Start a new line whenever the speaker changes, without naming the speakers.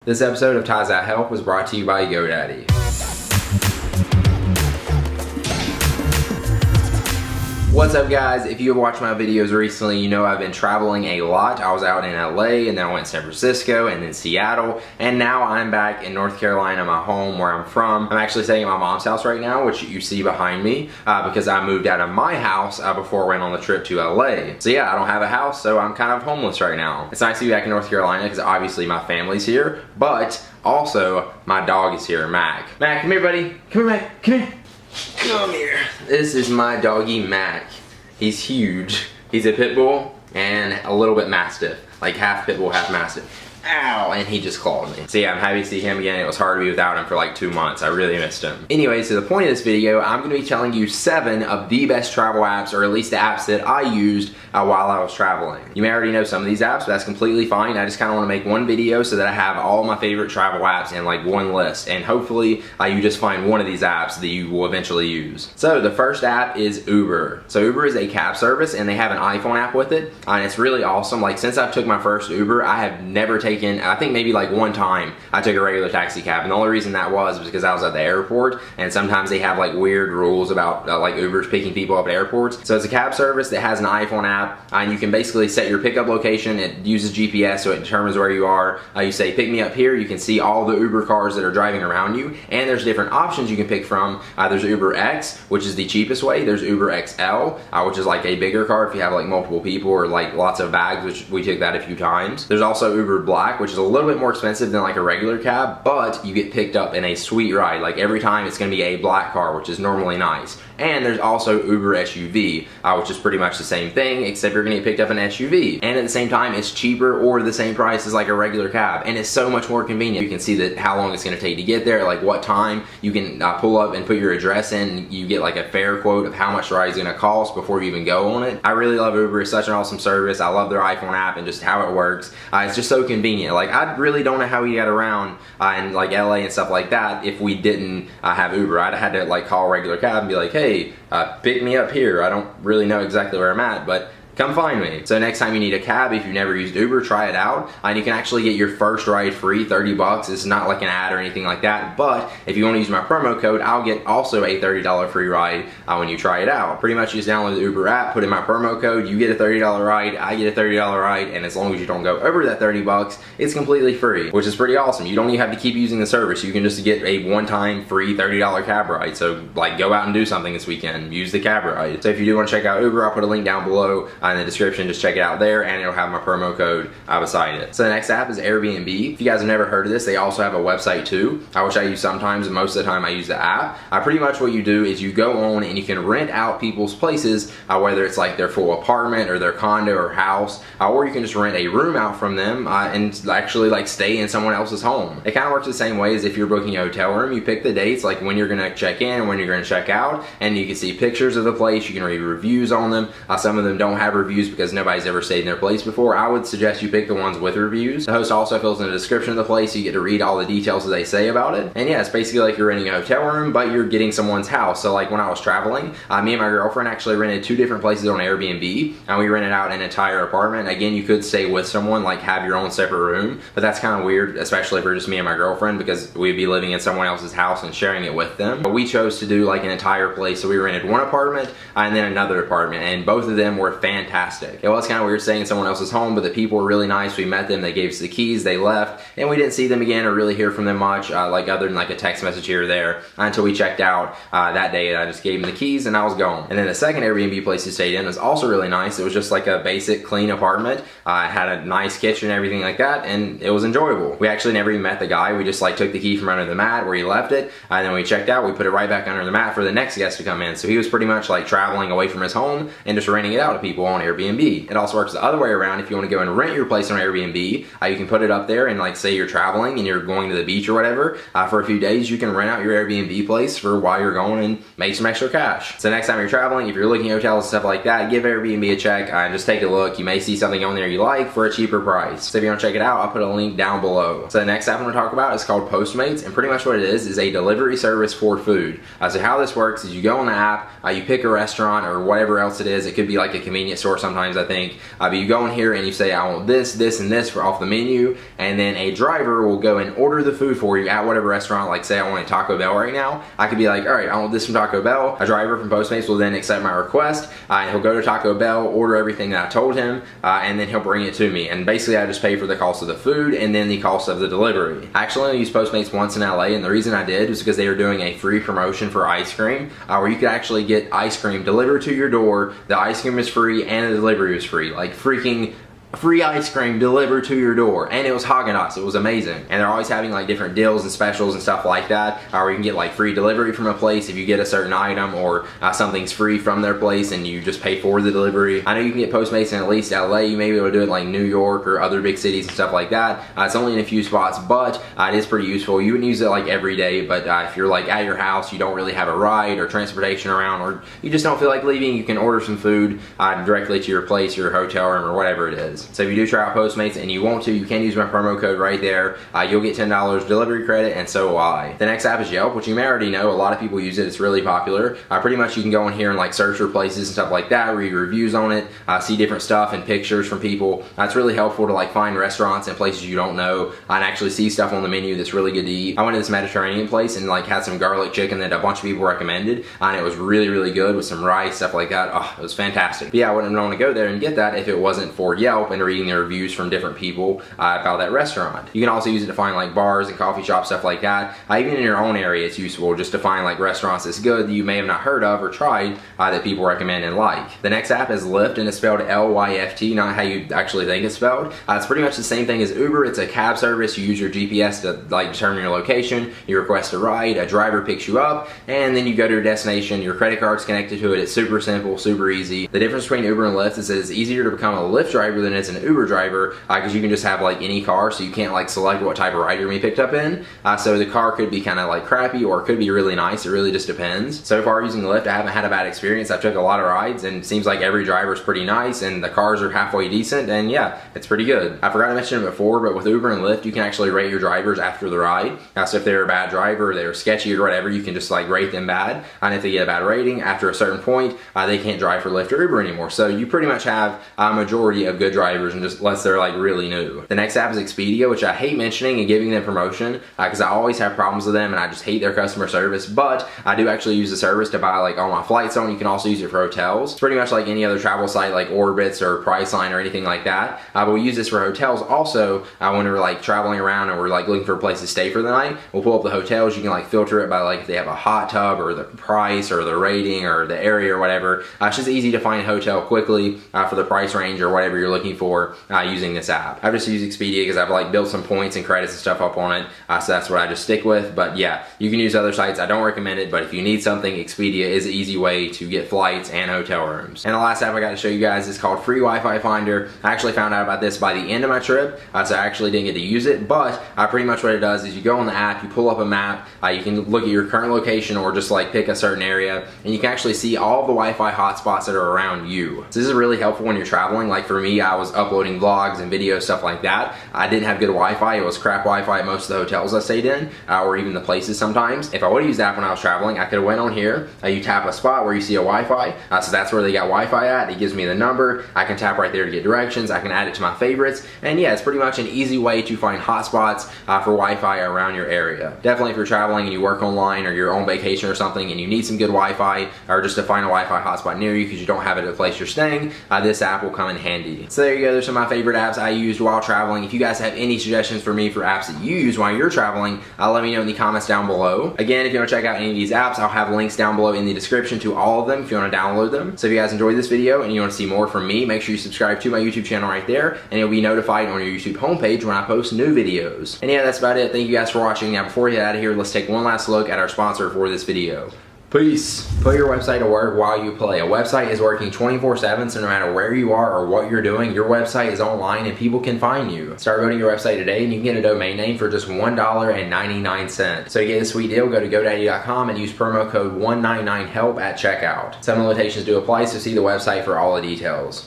This episode of Ties That Help was brought to you by GoDaddy. What's up guys? If you have watched my videos recently, you know I've been traveling a lot. I was out in LA and then I went to San Francisco and then Seattle, and now I'm back in North Carolina, my home, where I'm from. I'm actually staying at my mom's house right now, which you see behind me, because I moved out of my house before I went on the trip to LA. So yeah, I don't have a house, so I'm kind of homeless right now. It's nice to be back in North Carolina because obviously my family's here, but also my dog is here, Mac. Mac, come here buddy. Come here Mac, come here. Come here. This is my doggy Mac. He's huge. He's a pit bull and a little bit mastiff. Like half pit bull, half mastiff. Ow, and he just clawed me. So yeah, I'm happy to see him again. It was hard to be without him for like 2 months. I really missed him. Anyway, so the point of this video, I'm gonna be telling you 7 of the best travel apps, or at least the apps that I used while I was traveling. You may already know some of these apps, but that's completely fine. I just kind of want to make one video so that I have all my favorite travel apps in like one list, and hopefully you just find one of these apps that you will eventually use. So the first app is Uber. So Uber is a cab service and they have an iPhone app with it, and it's really awesome. Like since I took my first Uber, I have never taken, I think maybe like one time I took a regular taxi cab, and the only reason that was because I was at the airport, and sometimes they have like weird rules about like Uber's picking people up at airports. So it's a cab service that has an iPhone app, and you can basically set your pickup location. It uses GPS, so it determines where you are. You say pick me up here, you can see all the Uber cars that are driving around you, and there's different options you can pick from. There's Uber X, which is the cheapest way. There's Uber XL, which is like a bigger car if you have like multiple people or like lots of bags, which we took that a few times. There's also Uber Black, which is a little bit more expensive than like a regular cab, but you get picked up in a sweet ride. Like every time it's gonna be a black car, which is normally nice. And there's also Uber SUV, which is pretty much the same thing, except you're gonna get picked up in an SUV. And at the same time, it's cheaper or the same price as like a regular cab. And it's so much more convenient. You can see that how long it's gonna take to get there, like what time. You can pull up and put your address in, and you get like a fair quote of how much the ride is gonna cost before you even go on it. I really love Uber. It's such an awesome service. I love their iPhone app and just how it works. It's just so convenient. Like I really don't know how we got around in like LA and stuff like that if we didn't have Uber. I'd had to like call a regular cab and be like, hey, pick me up here. I don't really know exactly where I'm at, but come find me. So next time you need a cab, if you've never used Uber, try it out. And you can actually get your first ride free, 30 bucks. It's not like an ad or anything like that, but if you want to use my promo code, I'll get also a $30 free ride when you try it out. Pretty much you just download the Uber app, put in my promo code, you get a $30 ride, I get a $30 ride, and as long as you don't go over that 30 bucks, it's completely free, which is pretty awesome. You don't even have to keep using the service. You can just get a one-time free $30 cab ride. So like go out and do something this weekend, use the cab ride. So if you do want to check out Uber, I'll put a link down below in the description. Just check it out there, and it'll have my promo code beside it. So the next app is Airbnb. If you guys have never heard of this, they also have a website too, which I use sometimes, and most of the time I use the app. Pretty much what you do is you go on and you can rent out people's places, whether it's like their full apartment or their condo or house, or you can just rent a room out from them and actually like stay in someone else's home. It kind of works the same way as if you're booking a hotel room. You pick the dates, like when you're gonna check in, when you're gonna check out, and you can see pictures of the place. You can read reviews on them. Some of them don't have reviews because nobody's ever stayed in their place before. I would suggest you pick the ones with reviews. The host also fills in the description of the place, so you get to read all the details that they say about it. And yeah, it's basically like you're renting a hotel room, but you're getting someone's house. So like when I was traveling, me and my girlfriend actually rented 2 different places on Airbnb, and we rented out an entire apartment. Again, you could stay with someone, like have your own separate room, but that's kind of weird, especially for just me and my girlfriend, because we'd be living in someone else's house and sharing it with them. But we chose to do like an entire place, so we rented one apartment and then another apartment, and both of them were fantastic. It was kind of weird staying in someone else's home, but the people were really nice. We met them, they gave us the keys, they left, and we didn't see them again or really hear from them much, like other than like a text message here or there, until we checked out that day. I just gave them the keys and I was gone. And then the second Airbnb place we stayed in was also really nice. It was just like a basic clean apartment. It had a nice kitchen and everything like that, and it was enjoyable. We actually never even met the guy. We just like took the key from under the mat where he left it, and then we checked out, we put it right back under the mat for the next guest to come in. So he was pretty much like traveling away from his home and just renting it out to people on Airbnb. It also works the other way around. If you want to go and rent your place on Airbnb, you can put it up there, and like say you're traveling and you're going to the beach or whatever, for a few days you can rent out your Airbnb place for while you're going and make some extra cash. So next time you're traveling, if you're looking at hotels and stuff like that, give Airbnb a check and just take a look. You may see something on there you like for a cheaper price. So if you want to check it out, I'll put a link down below. So the next app I'm going to talk about is called Postmates, and pretty much what it is a delivery service for food. So how this works is you go on the app, you pick a restaurant or whatever else it is. It could be like a convenience store sometimes, I think. But you go in here and you say, I want this, this, and this for off the menu, and then a driver will go and order the food for you at whatever restaurant. Like say I want a Taco Bell right now, I could be like, all right, I want this from Taco Bell. A driver from Postmates will then accept my request, and he'll go to Taco Bell, order everything that I told him, and then he'll bring it to me. And basically I just pay for the cost of the food and then the cost of the delivery. I actually only used Postmates once in LA, and the reason I did was because they were doing a free promotion for ice cream, where you could actually get ice cream delivered to your door. The ice cream is free and the delivery was free. Like freaking free ice cream delivered to your door, and it was Häagen-Dazs. It was amazing. And they're always having like different deals and specials and stuff like that, where you can get like free delivery from a place if you get a certain item, or something's free from their place and you just pay for the delivery. I know you can get Postmates in at least LA. You may be able to do it like New York or other big cities and stuff like that. It's only in a few spots, but it is pretty useful. You wouldn't use it like every day, but if you're like at your house, you don't really have a ride or transportation around, or you just don't feel like leaving, you can order some food directly to your place, your hotel room, or whatever it is. So if you do try out Postmates and you want to, you can use my promo code right there. You'll get $10 delivery credit, and so will I. The next app is Yelp, which you may already know. A lot of people use it. It's really popular. Pretty much you can go in here and like search for places and stuff like that, read reviews on it, see different stuff and pictures from people. It's really helpful to like find restaurants and places you don't know, and actually see stuff on the menu that's really good to eat. I went to this Mediterranean place and like had some garlic chicken that a bunch of people recommended, and it was really, really good with some rice, stuff like that. Oh, it was fantastic. But yeah, I wouldn't want to go there and get that if it wasn't for Yelp and reading the reviews from different people about that restaurant. You can also use it to find like bars and coffee shops, stuff like that. Even in your own area, it's useful just to find like restaurants that's good that you may have not heard of or tried that people recommend and like. The next app is Lyft, and it's spelled L-Y-F-T, not how you actually think it's spelled. It's pretty much the same thing as Uber. It's a cab service. You use your GPS to like determine your location. You request a ride, a driver picks you up, and then you go to your destination. Your credit card's connected to it. It's super simple, super easy. The difference between Uber and Lyft is that it's easier to become a Lyft driver than it's an Uber driver, because you can just have like any car, so you can't like select what type of ride you're gonna be picked up in. So the car could be kind of like crappy, or it could be really nice. It really just depends. So far using Lyft, I haven't had a bad experience. I've took a lot of rides, and it seems like every driver is pretty nice, and the cars are halfway decent, and yeah, it's pretty good. I forgot to mention it before, but with Uber and Lyft, you can actually rate your drivers after the ride. So if they're a bad driver, or they're sketchy or whatever, you can just like rate them bad, and if they get a bad rating after a certain point, they can't drive for Lyft or Uber anymore. So you pretty much have a majority of good drivers, and just unless they're like really new. The next app is Expedia, which I hate mentioning and giving them promotion because I always have problems with them and I just hate their customer service, but I do actually use the service to buy like all my flights on. You can also use it for hotels. It's pretty much like any other travel site like Orbitz or Priceline or anything like that, but we use this for hotels also. When we're like traveling around and we're like looking for a place to stay for the night, we'll pull up the hotels. You can like filter it by like if they have a hot tub or the price or the rating or the area or whatever. It's just easy to find a hotel quickly for the price range or whatever you're looking for using this app. I just use Expedia because I've like built some points and credits and stuff up on it, so that's what I just stick with. But yeah, you can use other sites. I don't recommend it, but if you need something, Expedia is an easy way to get flights and hotel rooms. And the last app I got to show you guys is called Free Wi-Fi Finder. I actually found out about this by the end of my trip, so I actually didn't get to use it, but pretty much what it does is you go on the app, you pull up a map, you can look at your current location or just like pick a certain area, and you can actually see all the Wi-Fi hotspots that are around you. So this is really helpful when you're traveling. Like for me, I was uploading vlogs and videos, stuff like that. I didn't have good Wi-Fi. It was crap Wi-Fi at most of the hotels I stayed in, or even the places sometimes. If I would have used that when I was traveling, I could have went on here. You tap a spot where you see a Wi-Fi, so that's where they got Wi-Fi at. It gives me the number. I can tap right there to get directions. I can add it to my favorites, and yeah, it's pretty much an easy way to find hotspots for Wi-Fi around your area. Definitely if you're traveling and you work online or you're on vacation or something and you need some good Wi-Fi, or just to find a Wi-Fi hotspot near you because you don't have it at the place you're staying, this app will come in handy. So there you go. There's some of my favorite apps I used while traveling. If you guys have any suggestions for me for apps that you use while you're traveling, let me know in the comments down below. Again, if you want to check out any of these apps, I'll have links down below in the description to all of them if you want to download them. So if you guys enjoyed this video and you want to see more from me, make sure you subscribe to my YouTube channel right there, and you'll be notified on your YouTube homepage when I post new videos. And yeah, that's about it. Thank you guys for watching. Now before we get out of here, let's take one last look at our sponsor for this video. Peace. Put your website to work while you play. A website is working 24/7, so no matter where you are or what you're doing, your website is online and people can find you. Start building your website today and you can get a domain name for just $1.99. So to get a sweet deal, go to GoDaddy.com and use promo code 199HELP at checkout. Some limitations do apply, so see the website for all the details.